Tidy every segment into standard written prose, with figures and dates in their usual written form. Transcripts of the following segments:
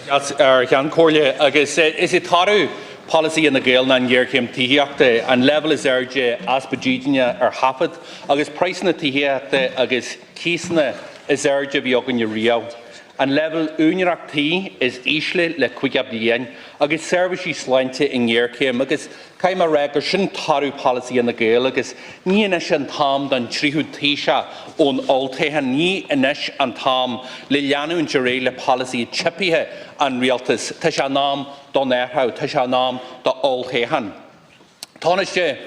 Ceann Comhairle agus is it taru policy in the Gael nan yearchem tihiachta and level is urge aspagidina hafad agus price na tihiachta agus kisna is urge biogun rio and level unirach tea is isle le quigabdien agus service slinte in yearchem agus kaima regur shin taru policy in the Gael agus ni inish an tam dan trihu tisha on altehan ni inish an tam lilianu and jarele policy chipihe and Oireachtas tisha nam don erhau tisha nam da altehan. Taoiseach,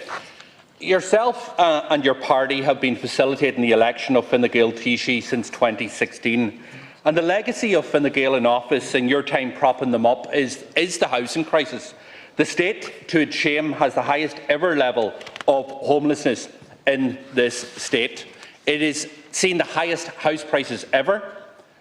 yourself and your party have been facilitating the election of Fine Gael Taoiseach since 2016. And the legacy of Fine Gael in office and your time propping them up is the housing crisis. The state, to its shame, has the highest ever level of homelessness in this state. It has seen the highest house prices ever,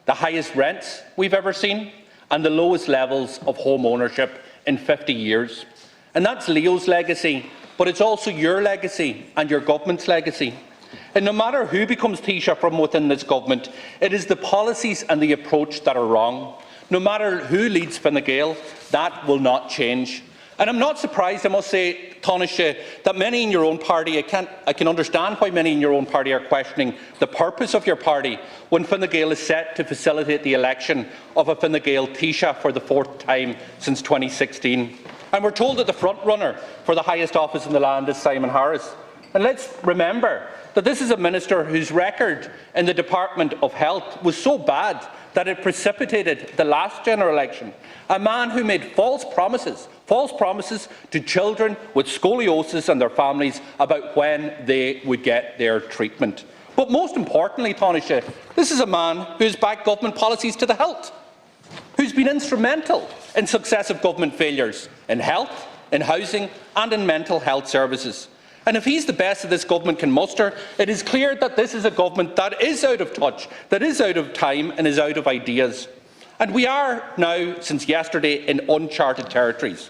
the highest rents we've ever seen, and the lowest levels of home ownership in 50 years. And that's Leo's legacy, but it's also your legacy and your government's legacy. And no matter who becomes Taoiseach from within this government, it is the policies and the approach that are wrong. No matter who leads Fine Gael, that will not change. And I'm not surprised, I must say, Taoiseach, that many in your own party, I can understand why many in your own party are questioning the purpose of your party when Fine Gael is set to facilitate the election of a Fine Gael Taoiseach for the 4th time since 2016. And we're told that the front runner for the highest office in the land is Simon Harris. And let's remember that this is a minister whose record in the Department of Health was so bad that it precipitated the last general election. A man who made false promises to children with scoliosis and their families about when they would get their treatment. But most importantly, Taoiseach, this is a man who has backed government policies to the hilt, who's been instrumental in successive government failures in health, in housing and in mental health services. And if he's the best that this government can muster, it is clear that this is a government that is out of touch, that is out of time and is out of ideas. And we are now, since yesterday, in uncharted territories.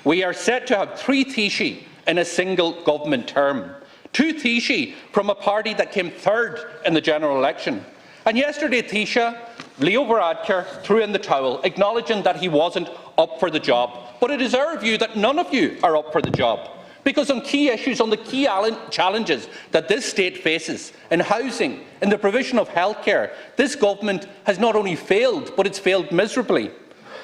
We are set to have 3 Taoiseach in a single government term. 2 Taoiseach from a party that came 3rd in the general election. And yesterday, Taoiseach Leo Varadkar threw in the towel, acknowledging that he wasn't up for the job. But it is our view that none of you are up for the job. Because on key issues, on the key challenges that this state faces, in housing, in the provision of healthcare, this government has not only failed, but it's failed miserably.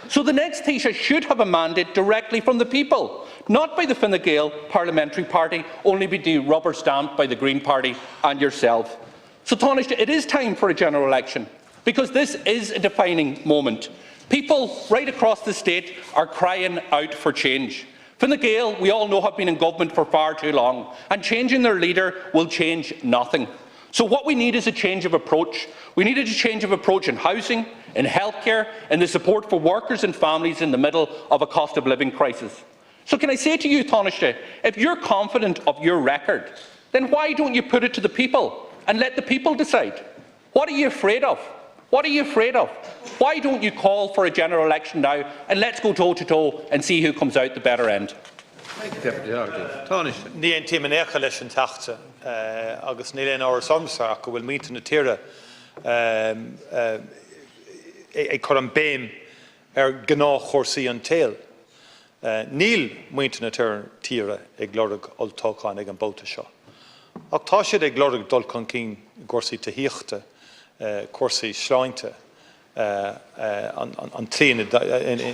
So the next Taoiseach should have a mandate directly from the people, not by the Fine Gael Parliamentary Party, only be rubber stamped by the Green Party and yourself. So Taoiseach, it is time for a general election, because this is a defining moment. People right across the state are crying out for change. Fine Gael, we all know, have been in government for far too long, and changing their leader will change nothing. So what we need is a change of approach. We need a change of approach in housing, in healthcare, and the support for workers and families in the middle of a cost of living crisis. So can I say to you, Taoiseach, if you're confident of your record, then why don't you put it to the people and let the people decide? What are you afraid of? What are you afraid of? Why don't you call for a general election now and let's go toe-to-toe and see who comes out the better end? Thank you, Deputy Taoiseach. Ní an tíim éacha leis an teachta agus ní léon áras samsa go bhfuil míte na tíre ag chur an béim gná chórsaí an taol. Níl míte na tíre ag glorg oltócháin ag an bóta seo. Ach tá siad ag glorg dul chun cín górsaí taíochta cuasaí sláinte an trína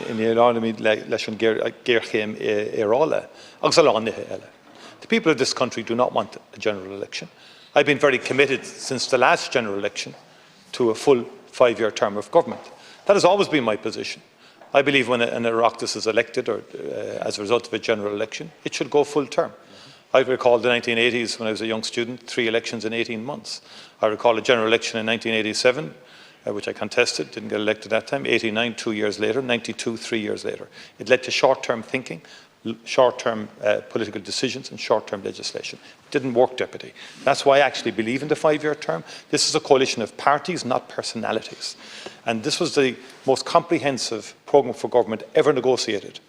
in Ireland leis an géirchéim érála agus alánaithe eile. The people of this country do not want a general election. I've been very committed since the last general election to a full 5-year term of government. That has always been my position. I believe when an Oireachtas is elected or as a result of a general election, it should go full term. I recall the 1980s when I was a young student, 3 elections in 18 months. I recall a general election in 1987, which I contested, didn't get elected that time, 89, 2 years later, 92, 3 years later. It led to short-term thinking, short-term political decisions and short-term legislation. It didn't work, Deputy. That's why I actually believe in the 5-year term. This is a coalition of parties, not personalities. And this was the most comprehensive programme for government ever negotiated.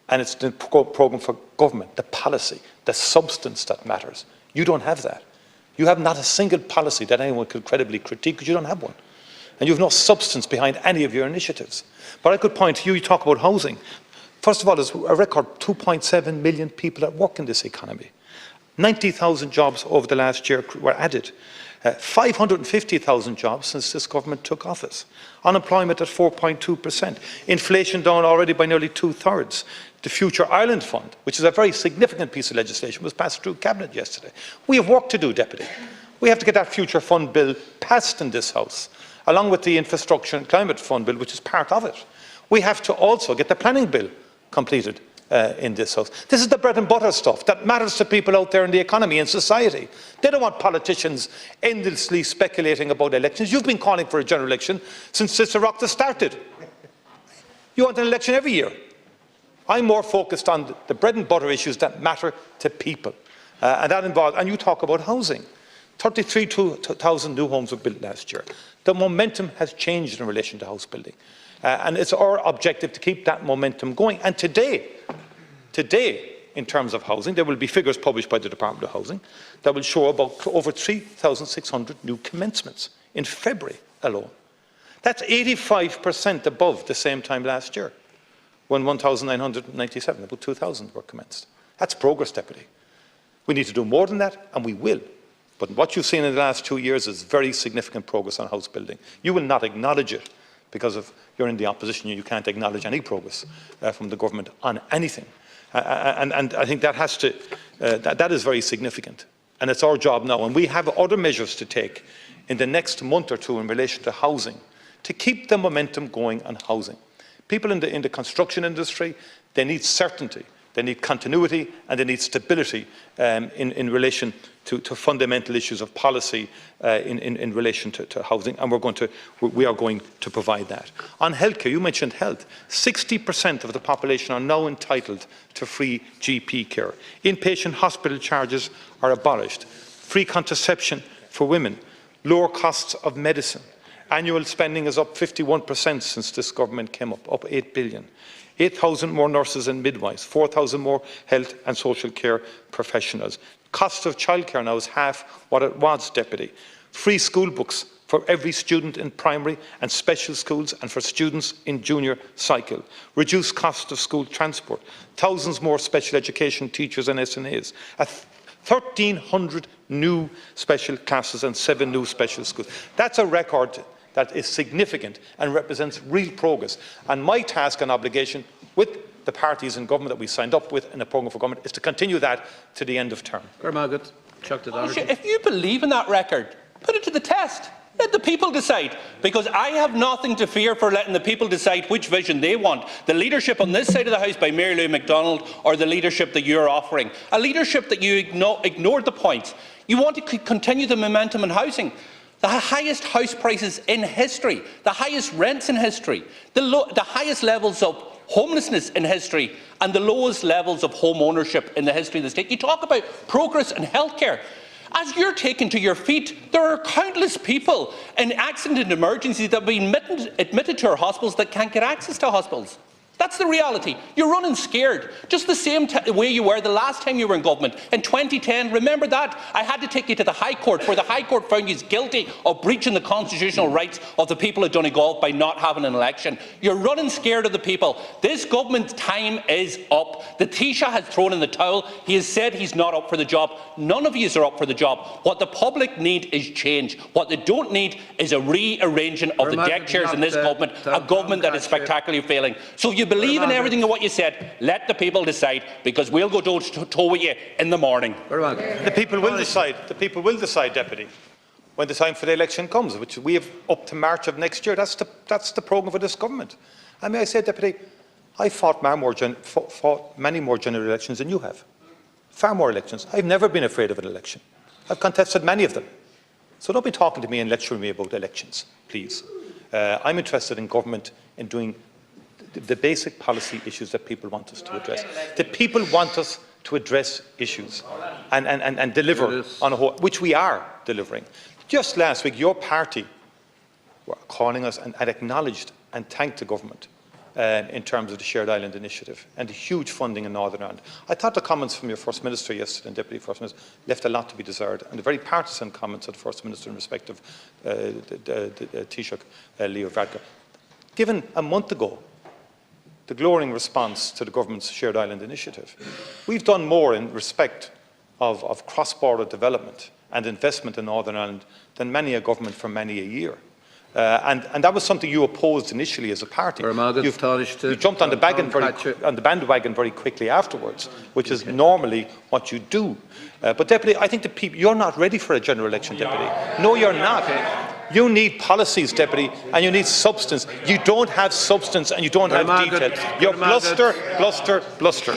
And it's the programme for government, the policy, the substance that matters. You don't have that. You have not a single policy that anyone could credibly critique because you don't have one. and you have no substance behind any of your initiatives. But I could point to you talk about housing. First of all, there's a record 2.7 million people at work in this economy. 90,000 jobs over the last year were added. 550,000 jobs since this government took office. Unemployment at 4.2%. Inflation down already by nearly 2/3. The Future Ireland Fund, which is a very significant piece of legislation, was passed through Cabinet yesterday. We have work to do, Deputy. We have to get that Future Fund bill passed in this House, along with the Infrastructure and Climate Fund bill, which is part of it. We have to also get the planning bill completed in this House. This is the bread and butter stuff that matters to people out there in the economy and society. They don't want politicians endlessly speculating about elections. You've been calling for a general election since Oireachtas started. You want an election every year. I'm more focused on the bread and butter issues that matter to people. And that involves, and you talk about housing. 33,000 new homes were built last year. The momentum has changed in relation to house building. And it's our objective to keep that momentum going. And today, in terms of housing, there will be figures published by the Department of Housing that will show about over 3,600 new commencements in February alone. That's 85% above the same time last year, when 1,997, about 2,000 were commenced. That's progress, Deputy. We need to do more than that, and we will. But what you've seen in the last 2 years is very significant progress on house building. You will not acknowledge it because you're in the opposition. You can't acknowledge any progress from the government on anything. And I think that has to, that is very significant. And it's our job now. And we have other measures to take in the next month or two in relation to housing to keep the momentum going on housing. People in the construction industry, they need certainty, they need continuity, and they need stability in relation to fundamental issues of policy in relation to housing, and we are going to provide that. On healthcare, you mentioned health. 60% of the population are now entitled to free GP care. Inpatient hospital charges are abolished. Free contraception for women. Lower costs of medicine. Annual spending is up 51% since this government came up 8 billion. 8,000 more nurses and midwives, 4,000 more health and social care professionals. Cost of childcare now is half what it was, Deputy. Free school books for every student in primary and special schools and for students in junior cycle. Reduced cost of school transport. Thousands more special education teachers and SNAs. 1,300 new special classes and 7 new special schools. That's a record that is significant and represents real progress. And my task and obligation with the parties in government that we signed up with in a programme for government is to continue that to the end of term. If you believe in that record, put it to the test. Let the people decide, because I have nothing to fear for letting the people decide which vision they want. The leadership on this side of the House by Mary Lou MacDonald, or the leadership that you're offering. A leadership that you ignored the points. You want to continue the momentum in housing. The highest house prices in history, the highest rents in history, the highest levels of homelessness in history, and the lowest levels of home ownership in the history of the state. You talk about progress in healthcare. As you're taken to your feet, there are countless people in accident and emergencies that have been admitted to our hospitals that can't get access to hospitals. That's the reality. You're running scared, just the same way you were the last time you were in government. In 2010, remember that? I had to take you to the High Court, where the High Court found you guilty of breaching the constitutional rights of the people of Donegal by not having an election. You're running scared of the people. This government's time is up. The Taoiseach has thrown in the towel. He has said he's not up for the job. None of you are up for the job. What the public need is change. What they don't need is a rearranging of the deck chairs in this government, a government that is spectacularly failing. So you believe in everything of what you said, let the people decide, because we'll go toe-to-toe with you in the morning. The people will decide. The people will decide, Deputy, when the time for the election comes, which we have up to March of next year. That's the programme for this government. And may I say, Deputy, I fought many more general elections than you have. Far more elections. I've never been afraid of an election. I've contested many of them. So don't be talking to me and lecturing me about elections, please. I'm interested in government in doing the basic policy issues that people want us to address. The people want us to address issues and deliver on a whole, which we are delivering. Just last week, your party were calling us and acknowledged and thanked the government in terms of the Shared Island Initiative and the huge funding in Northern Ireland. I thought the comments from your First Minister yesterday and Deputy First Minister left a lot to be desired, and the very partisan comments of the First Minister in respect of Taoiseach Leo Varadkar. Given a month ago the glowing response to the government's Shared Island Initiative, we've done more in respect of cross-border development and investment in Northern Ireland than many a government for many a year. And that was something you opposed initially as a party. You jumped on the bandwagon very quickly afterwards, which is normally what you do. But Deputy, I think the people, you're not ready for a general election, Deputy. No, you're not. You need policies, Deputy, and you need substance. You don't have substance and you don't have detail. You're bluster, bluster, bluster.